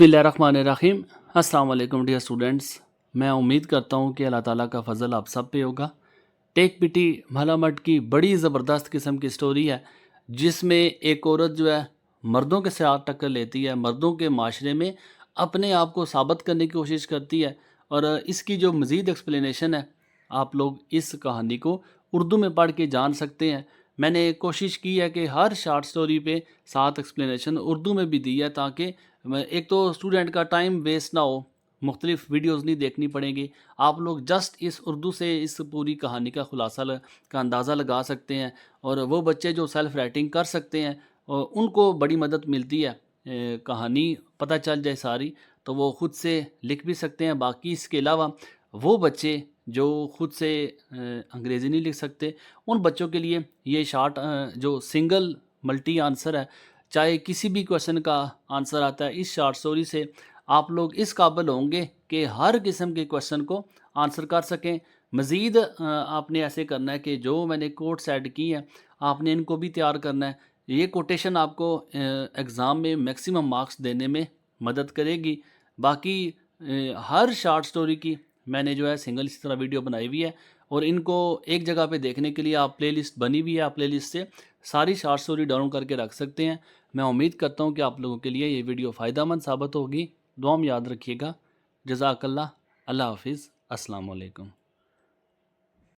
बिस्मिल्लाहिर्रहमानिर्रहीम। अस्सलाम वालेकुम डियर स्टूडेंट्स। मैं उम्मीद करता हूँ कि अल्लाह ताला का फ़ज़ल आप सब पे होगा। टेक पिटी भला मट की बड़ी ज़बरदस्त किस्म की स्टोरी है, जिसमें एक औरत जो है मर्दों के साथ टक्कर लेती है, मर्दों के माशरे में अपने आप को साबित करने की कोशिश करती है। और इसकी जो मज़ीद एक्सप्लेनेशन है, आप लोग इस कहानी को उर्दू में पढ़ के जान सकते हैं। मैंने कोशिश की है कि हर शॉर्ट स्टोरी पे साथ एक्सप्लेनेशन उर्दू में भी दी है, ताकि एक तो स्टूडेंट का टाइम वेस्ट ना हो, मुख्तलिफ वीडियोज़ नहीं देखनी पड़ेंगी। आप लोग जस्ट इस उर्दू से इस पूरी कहानी का खुलासा का अंदाज़ा लगा सकते हैं। और वो बच्चे जो सेल्फ़ राइटिंग कर सकते हैं उनको बड़ी मदद मिलती है। कहानी पता चल जाए सारी, तो वो ख़ुद से लिख भी सकते हैं। बाकी इसके अलावा वो बच्चे जो ख़ुद से अंग्रेज़ी नहीं लिख सकते, उन बच्चों के लिए ये शॉर्ट जो सिंगल मल्टी आंसर है, चाहे किसी भी क्वेश्चन का आंसर आता है, इस शॉर्ट स्टोरी से आप लोग इस काबिल होंगे कि हर किस्म के क्वेश्चन को आंसर कर सकें। मज़ीद आपने ऐसे करना है कि जो मैंने कोट्स ऐड की हैं, आपने इनको भी तैयार करना है। ये कोटेशन आपको एग्ज़ाम में मैक्सिमम मार्क्स देने में मदद करेगी। बाकी हर शॉर्ट स्टोरी की मैंने जो है सिंगल इसी तरह वीडियो बनाई हुई है, और इनको एक जगह पे देखने के लिए आप प्लेलिस्ट बनी हुई है, आप प्लेलिस्ट से सारी शॉर्ट स्टोरी डाउनलोड करके रख सकते हैं। मैं उम्मीद करता हूँ कि आप लोगों के लिए ये वीडियो फ़ायदेमंद साबित होगी। दुआ में याद रखिएगा। जज़ाकल्लाह। अल्लाह हाफ़िज़। अस्सलाम वालेकुम।